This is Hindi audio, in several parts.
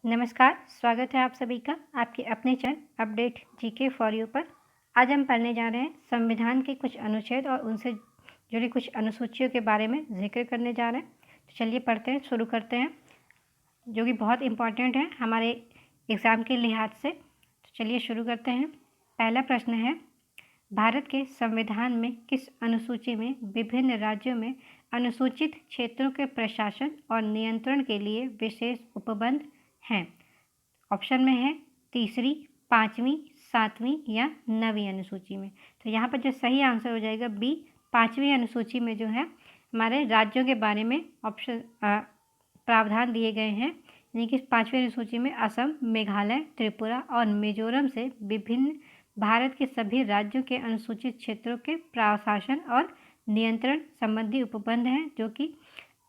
नमस्कार, स्वागत है आप सभी का आपके अपने channel update GK for you पर। आज हम पढ़ने जा रहे हैं संविधान के कुछ अनुच्छेद और उनसे जुड़ी कुछ अनुसूचियों के बारे में जिक्र करने जा रहे हैं। तो चलिए पढ़ते हैं, शुरू करते हैं, जो कि बहुत इम्पॉर्टेंट है हमारे एग्ज़ाम के लिहाज से। तो चलिए शुरू करते हैं। पहला प्रश्न है, भारत के संविधान में किस अनुसूची में विभिन्न राज्यों में अनुसूचित क्षेत्रों के प्रशासन और नियंत्रण के लिए विशेष उपबंध हैं? ऑप्शन में है तीसरी, पाँचवीं, सातवीं या नवीं अनुसूची में। तो यहाँ पर जो सही आंसर हो जाएगा बी, पाँचवीं अनुसूची में जो है हमारे राज्यों के बारे में ऑप्शन प्रावधान दिए गए हैं। यानी कि पाँचवीं अनुसूची में असम, मेघालय, त्रिपुरा और मिजोरम से विभिन्न भारत के सभी राज्यों के अनुसूचित क्षेत्रों के प्रशासन और नियंत्रण संबंधी उपबंध हैं, जो कि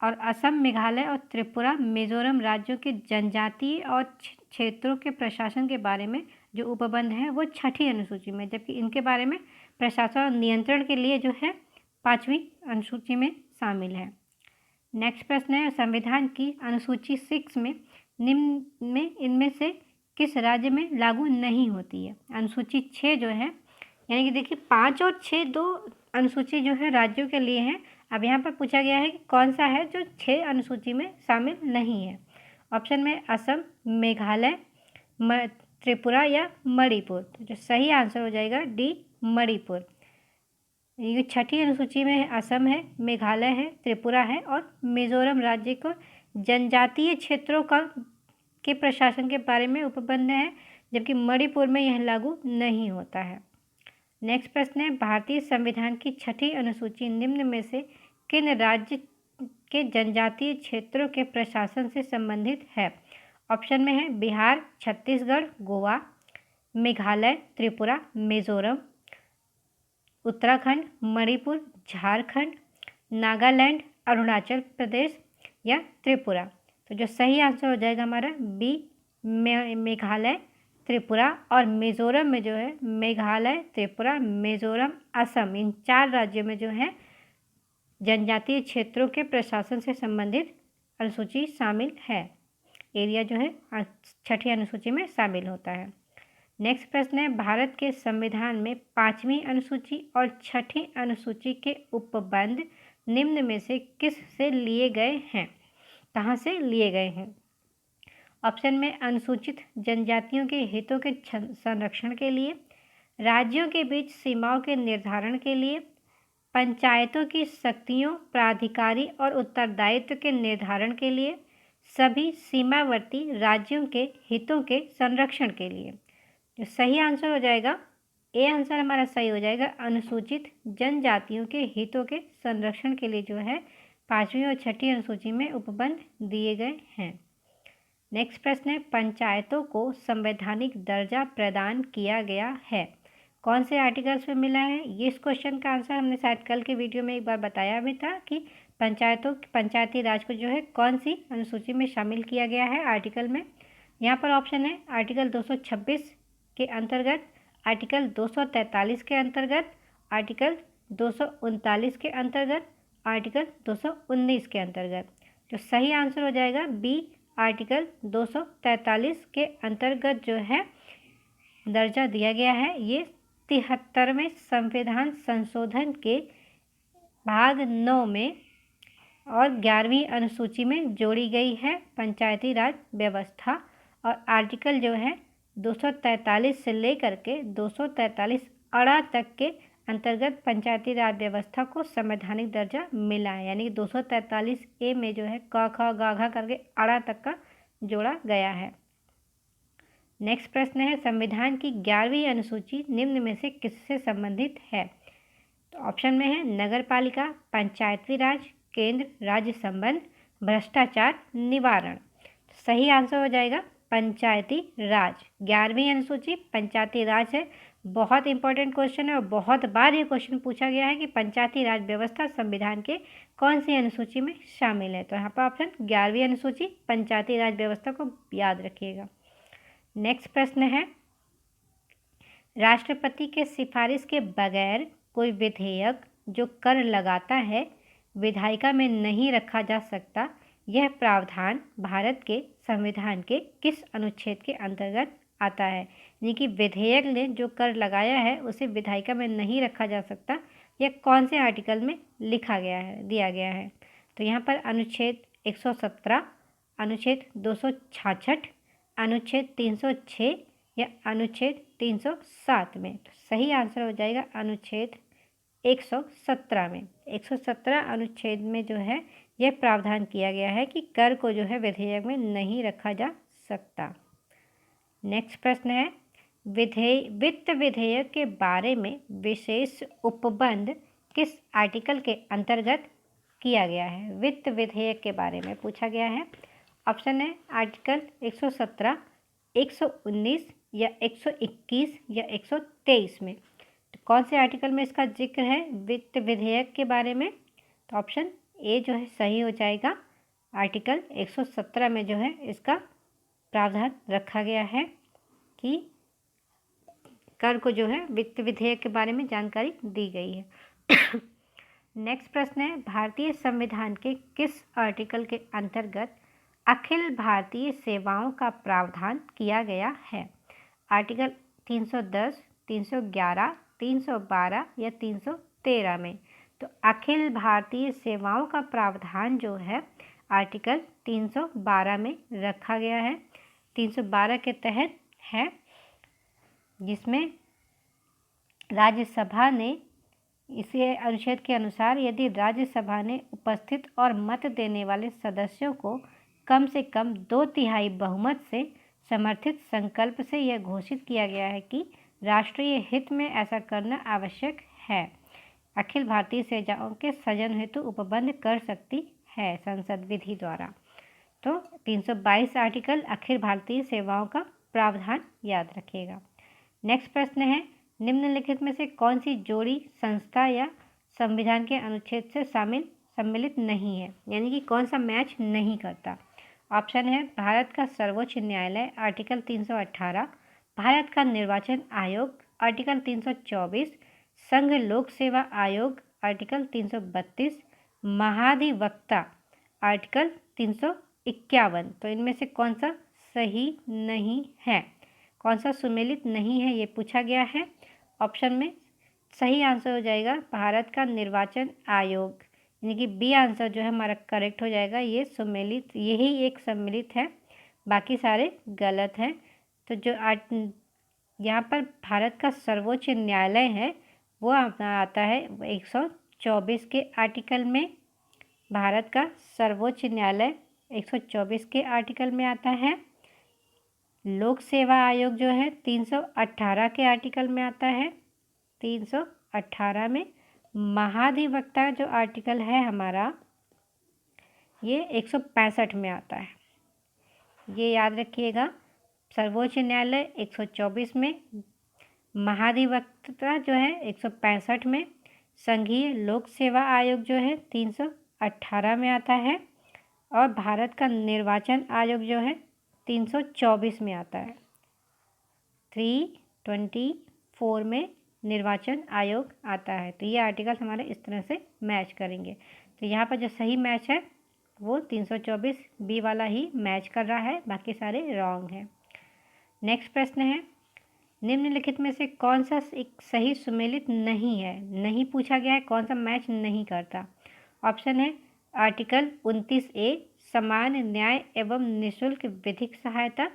और असम, मेघालय और त्रिपुरा, मिजोरम राज्यों के जनजातीय और क्षेत्रों के प्रशासन के बारे में जो उपबंध है वो छठी अनुसूची में, जबकि इनके बारे में प्रशासन और नियंत्रण के लिए जो है पाँचवीं अनुसूची में शामिल है। नेक्स्ट प्रश्न है, संविधान की अनुसूची 6 में निम्न में इनमें से किस राज्य में लागू नहीं होती है? अनुसूची 6 जो है, यानी कि देखिए 5 और 6 दो अनुसूची जो है राज्यों के लिए हैं। अब यहाँ पर पूछा गया है कि कौन सा है जो 6 अनुसूची में शामिल नहीं है। ऑप्शन में असम, मेघालय, त्रिपुरा या मणिपुर। तो जो सही आंसर हो जाएगा डी, मणिपुर। ये छठी अनुसूची में है, असम है, मेघालय है, त्रिपुरा है और मिजोरम राज्य को जनजातीय क्षेत्रों के प्रशासन के बारे में उपबंध है, जबकि मणिपुर में यह लागू नहीं होता है। नेक्स्ट प्रश्न है, भारतीय संविधान की छठी अनुसूची निम्न में से किन राज्य के जनजातीय क्षेत्रों के प्रशासन से संबंधित है? ऑप्शन में है बिहार, छत्तीसगढ़, गोवा, मेघालय, त्रिपुरा, मिजोरम, उत्तराखंड, मणिपुर, झारखंड, नागालैंड, अरुणाचल प्रदेश या त्रिपुरा। तो जो सही आंसर हो जाएगा हमारा बी, मेघालय, त्रिपुरा और मिजोरम में जो है मेघालय, त्रिपुरा, मिजोरम, असम, इन 4 राज्यों में जो है जनजातीय क्षेत्रों के प्रशासन से संबंधित अनुसूची शामिल है। एरिया जो है छठी अनुसूची में शामिल होता है। नेक्स्ट प्रश्न है, भारत के संविधान में 5वीं अनुसूची और छठी अनुसूची के उपबंध निम्न में से किस से लिए गए हैं? कहाँ से लिए गए हैं? ऑप्शन में अनुसूचित जनजातियों के हितों के संरक्षण के लिए, राज्यों के बीच सीमाओं के निर्धारण के लिए, पंचायतों की शक्तियों, प्राधिकारी और उत्तरदायित्व के निर्धारण के लिए, सभी सीमावर्ती राज्यों के हितों के संरक्षण के लिए। जो सही आंसर हो जाएगा ए आंसर हमारा सही हो जाएगा, अनुसूचित जनजातियों के हितों के संरक्षण के लिए जो है 5वीं और छठी अनुसूची में उपबंध दिए गए हैं। नेक्स्ट प्रश्न है, पंचायतों को संवैधानिक दर्जा प्रदान किया गया है, कौन से आर्टिकल्स में मिला है? ये इस क्वेश्चन का आंसर हमने शायद कल के वीडियो में एक बार बताया भी था कि पंचायती राज को जो है कौन सी अनुसूची में शामिल किया गया है आर्टिकल में। यहाँ पर ऑप्शन है आर्टिकल 226 के अंतर्गत, आर्टिकल 243 के अंतर्गत, आर्टिकल 239 के अंतर्गत, आर्टिकल 219 के अंतर्गत। तो सही आंसर हो जाएगा बी, आर्टिकल 243 के अंतर्गत जो है दर्जा दिया गया है। ये 73वें संविधान संशोधन के भाग 9 में और 11वीं अनुसूची में जोड़ी गई है पंचायती राज व्यवस्था। और आर्टिकल जो है 243 से लेकर के 243 अड़ा तक के अंतर्गत पंचायती राज व्यवस्था को संवैधानिक दर्जा मिला है। यानी 243 ए में जो है क ख ग घ करके अड़ा तक का जोड़ा गया है। नेक्स्ट प्रश्न है, संविधान की 11वीं अनुसूची निम्न में से किससे संबंधित है? तो ऑप्शन में है नगर पालिका, पंचायती राज, केंद्र राज्य संबंध, भ्रष्टाचार निवारण। सही आंसर हो जाएगा पंचायती राज। 11वीं अनुसूची पंचायती राज है। बहुत इंपॉर्टेंट क्वेश्चन है और बहुत बार ये क्वेश्चन पूछा गया है कि पंचायती राज व्यवस्था संविधान के कौन सी अनुसूची में शामिल है। तो यहाँ पर ऑप्शन 11वीं अनुसूची पंचायती राज व्यवस्था को याद रखिएगा। नेक्स्ट प्रश्न है, राष्ट्रपति के सिफारिश के बगैर कोई विधेयक जो कर लगाता है विधायिका में नहीं रखा जा सकता। यह प्रावधान भारत के संविधान के किस अनुच्छेद के अंतर्गत आता है? यानी कि विधेयक ने जो कर लगाया है उसे विधायिका में नहीं रखा जा सकता, यह कौन से आर्टिकल में लिखा गया है, दिया गया है? तो यहाँ पर अनुच्छेद 117, अनुच्छेद 266, अनुच्छेद 306 या अनुच्छेद 307 में। तो सही आंसर हो जाएगा अनुच्छेद 117 में। 117 अनुच्छेद में जो है यह प्रावधान किया गया है कि कर को जो है विधेयक में नहीं रखा जा सकता। नेक्स्ट प्रश्न है, वित्त विधेयक के बारे में विशेष उपबंध किस आर्टिकल के अंतर्गत किया गया है? वित्त विधेयक के बारे में पूछा गया है। ऑप्शन है आर्टिकल 117, 119 या 121 या 123 में। तो कौन से आर्टिकल में इसका जिक्र है वित्त विधेयक के बारे में? तो ऑप्शन ए जो है सही हो जाएगा। आर्टिकल 117 में जो है इसका प्रावधान रखा गया है कि कर को जो है वित्त विधेयक के बारे में जानकारी दी गई है। नेक्स्ट प्रश्न है, भारतीय संविधान के किस आर्टिकल के अंतर्गत अखिल भारतीय सेवाओं का प्रावधान किया गया है? आर्टिकल 310, 311, 312 या 313 में। तो अखिल भारतीय सेवाओं का प्रावधान जो है आर्टिकल 312 में रखा गया है। 312 के तहत है, जिसमें राज्यसभा ने इसे अनुच्छेद के अनुसार यदि राज्यसभा ने उपस्थित और मत देने वाले सदस्यों को कम से कम 2/3 बहुमत से समर्थित संकल्प से यह घोषित किया गया है कि राष्ट्रीय हित में ऐसा करना आवश्यक है, अखिल भारतीय सेवाओं के सृजन हेतु उपबंध कर सकती है संसद विधि द्वारा। तो 322 आर्टिकल अखिल भारतीय सेवाओं का प्रावधान याद रखिएगा। नेक्स्ट प्रश्न है, निम्नलिखित में से कौन सी जोड़ी संस्था या संविधान के अनुच्छेद से सम्मिलित नहीं है, यानी कि कौन सा मैच नहीं करता? ऑप्शन है भारत का सर्वोच्च न्यायालय आर्टिकल 318, भारत का निर्वाचन आयोग आर्टिकल 324, संघ लोक सेवा आयोग आर्टिकल 332, महाधिवक्ता आर्टिकल 351। तो इनमें से कौन सा सही नहीं है, कौन सा सुमेलित नहीं है, ये पूछा गया है। ऑप्शन में सही आंसर हो जाएगा भारत का निर्वाचन आयोग, यानी कि बी आंसर जो है हमारा करेक्ट हो जाएगा। ये सुमेलित, यही एक सम्मिलित है, बाकी सारे गलत हैं। तो जो यहाँ पर भारत का सर्वोच्च न्यायालय है वो अपना आता है 124 के आर्टिकल में। भारत का सर्वोच्च न्यायालय 124 के आर्टिकल में आता है। लोक सेवा आयोग जो है 318 के आर्टिकल में आता है, 318 में। महाधिवक्ता जो आर्टिकल है हमारा ये 165 में आता है, ये याद रखिएगा। सर्वोच्च न्यायालय 124 में, महाधिवक्ता जो है 165 में, संघीय लोक सेवा आयोग जो है 318 में आता है और भारत का निर्वाचन आयोग जो है 324 में आता है। 324 में निर्वाचन आयोग आता है। तो ये आर्टिकल हमारे इस तरह से मैच करेंगे। तो यहाँ पर जो सही मैच है वो 324 बी वाला ही मैच कर रहा है, बाकी सारे रॉन्ग हैं। नेक्स्ट प्रश्न है, निम्नलिखित में से कौन सा एक सही सुमेलित नहीं है, नहीं पूछा गया है, कौन सा मैच नहीं करता? ऑप्शन है आर्टिकल 29A समान न्याय एवं निःशुल्क विधिक सहायता,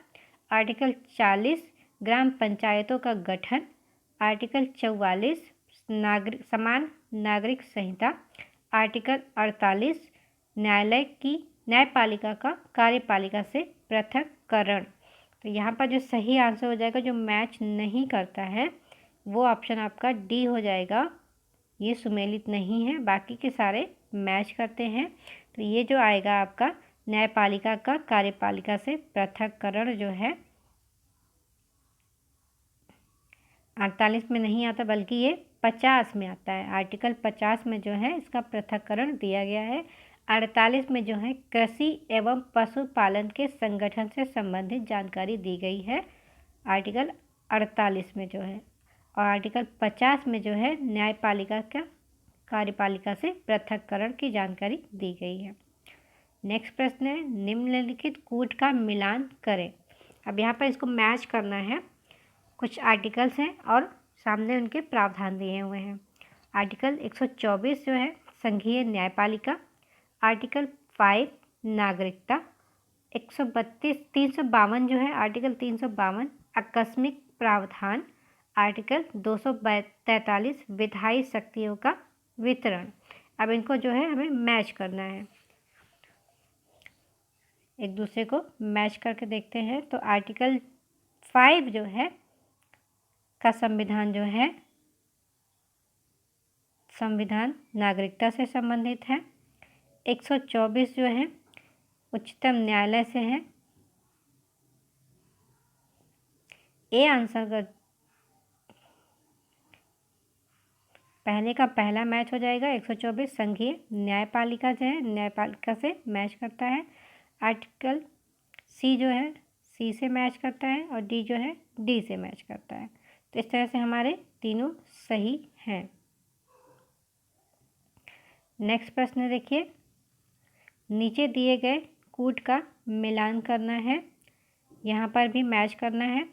आर्टिकल 40 ग्राम पंचायतों का गठन, आर्टिकल 44 समान नागरिक संहिता, आर्टिकल 48 न्यायपालिका का कार्यपालिका से पृथक्करण। तो यहाँ पर जो सही आंसर हो जाएगा, जो मैच नहीं करता है, वो ऑप्शन आपका डी हो जाएगा। ये सुमेलित नहीं है, बाकी के सारे मैच करते हैं। तो ये जो आएगा आपका न्यायपालिका का कार्यपालिका से पृथक्करण जो है 48 में नहीं आता, बल्कि ये 50 में आता है। आर्टिकल 50 में जो है इसका पृथक्करण दिया गया है। 48 में जो है कृषि एवं पशुपालन के संगठन से संबंधित जानकारी दी गई है, आर्टिकल 48 में जो है। और आर्टिकल 50 में जो है न्यायपालिका का कार्यपालिका से पृथक्करण की जानकारी दी गई है। नेक्स्ट प्रश्न है, निम्नलिखित कूट का मिलान करें। अब यहाँ पर इसको मैच करना है। कुछ आर्टिकल्स हैं और सामने उनके प्रावधान दिए हुए हैं। आर्टिकल 124 जो है संघीय न्यायपालिका, आर्टिकल 5 नागरिकता, 352 जो है आर्टिकल 352 आकस्मिक प्रावधान, आर्टिकल 243 विधायी शक्तियों का वितरण। अब इनको जो है हमें मैच करना है, एक दूसरे को मैच करके देखते हैं। तो आर्टिकल 5 जो है का संविधान जो है संविधान नागरिकता से संबंधित है। 124 जो है उच्चतम न्यायालय से है। ए आंसर का पहले का पहला मैच हो जाएगा। 124 संघीय न्यायपालिका जो है न्यायपालिका से मैच करता है। आर्टिकल सी जो है सी से मैच करता है और डी जो है डी से मैच करता है। तो इस तरह से हमारे तीनों सही हैं। नेक्स्ट प्रश्न देखिए, नीचे दिए गए कूट का मिलान करना है। यहाँ पर भी मैच करना है।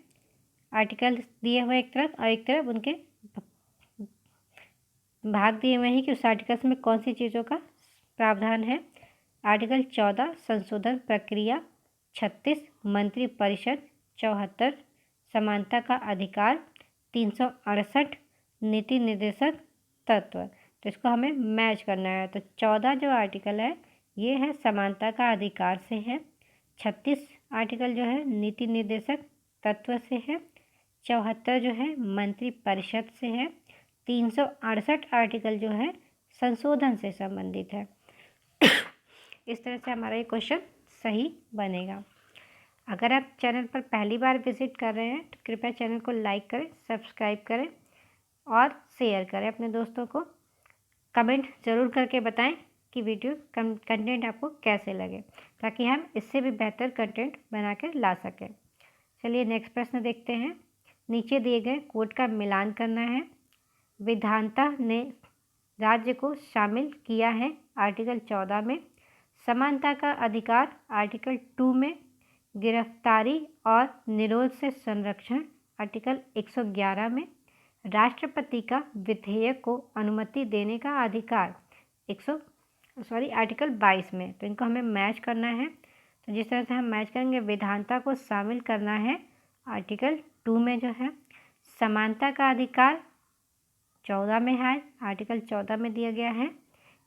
आर्टिकल दिए हुए एक तरफ और एक तरफ उनके भाग दिए हुए हैं कि उस आर्टिकल्स में कौन सी चीज़ों का प्रावधान है। आर्टिकल 14 संशोधन प्रक्रिया, 36 मंत्रिपरिषद, 74 समानता का अधिकार, 368 नीति निर्देशक तत्व। तो इसको हमें मैच करना है। तो 14 जो आर्टिकल है ये है समानता का अधिकार से है। 36 आर्टिकल जो है नीति निर्देशक तत्व से है। 74 जो है मंत्रिपरिषद से है। 368 आर्टिकल जो है संशोधन से संबंधित है। इस तरह से हमारा ये क्वेश्चन सही बनेगा। अगर आप चैनल पर पहली बार विजिट कर रहे हैं तो कृपया चैनल को लाइक करें, सब्सक्राइब करें और शेयर करें अपने दोस्तों को। कमेंट ज़रूर करके बताएं कि वीडियो कंटेंट आपको कैसे लगे, ताकि हम इससे भी बेहतर कंटेंट बना कर ला सकें। चलिए नेक्स्ट प्रश्न देखते हैं। नीचे दिए गए कोड का मिलान करना है। विधानता ने राज्य को शामिल किया है आर्टिकल 14 में। समानता का अधिकार आर्टिकल 2 में। गिरफ्तारी और निरोध से संरक्षण आर्टिकल 111 में। राष्ट्रपति का विधेयक को अनुमति देने का अधिकार आर्टिकल 22 में। तो इनको हमें मैच करना है। तो जिस तरह से हम मैच करेंगे, विधानता को शामिल करना है आर्टिकल 2 में जो है। समानता का अधिकार 14 में है, आर्टिकल 14 में दिया गया है।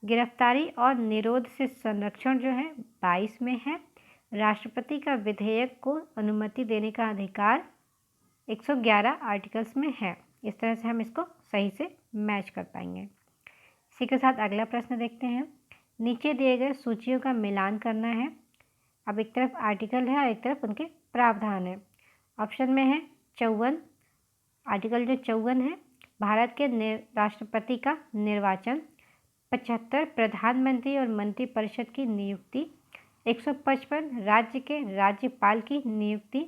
गिरफ्तारी और निरोध से संरक्षण जो है 22 में है। राष्ट्रपति का विधेयक को अनुमति देने का अधिकार 111 आर्टिकल्स में है। इस तरह से हम इसको सही से मैच कर पाएंगे। इसी के साथ अगला प्रश्न देखते हैं। नीचे दिए गए सूचियों का मिलान करना है। अब एक तरफ आर्टिकल है और एक तरफ उनके प्रावधान है। ऑप्शन में है 54 आर्टिकल जो 54 है, भारत के राष्ट्रपति का निर्वाचन। 75 प्रधानमंत्री और मंत्रिपरिषद की नियुक्ति। 155 राज्य के राज्यपाल की नियुक्ति।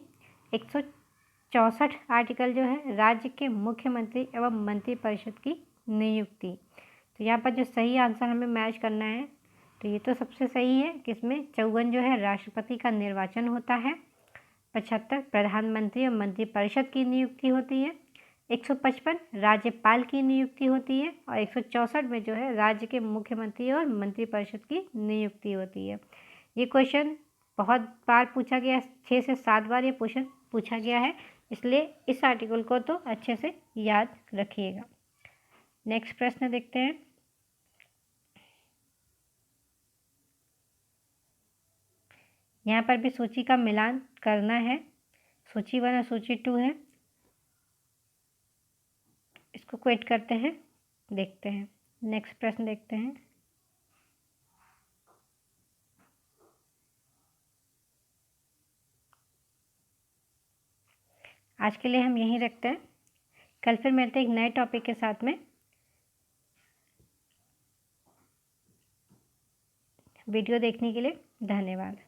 164 आर्टिकल जो है राज्य के मुख्यमंत्री एवं मंत्रिपरिषद की नियुक्ति। तो यहाँ पर जो सही आंसर हमें मैच करना है, तो ये तो सबसे सही है कि इसमें 54 जो है राष्ट्रपति का निर्वाचन होता है। 75 प्रधानमंत्री और मंत्रिपरिषद की नियुक्ति होती है। 155 राज्यपाल की नियुक्ति होती है और 164 में जो है राज्य के मुख्यमंत्री और मंत्रिपरिषद की नियुक्ति होती है। ये क्वेश्चन बहुत बार पूछा गया, 6 से 7 बार ये क्वेश्चन पूछा गया है, इसलिए इस आर्टिकल को तो अच्छे से याद रखिएगा। नेक्स्ट प्रश्न देखते हैं। यहाँ पर भी सूची का मिलान करना है। सूची 1 और सूची 2 है, इसको क्विट करते हैं, देखते हैं। नेक्स्ट प्रश्न देखते हैं। आज के लिए हम यहीं रखते हैं, कल फिर मिलते हैं एक नए टॉपिक के साथ में। वीडियो देखने के लिए धन्यवाद।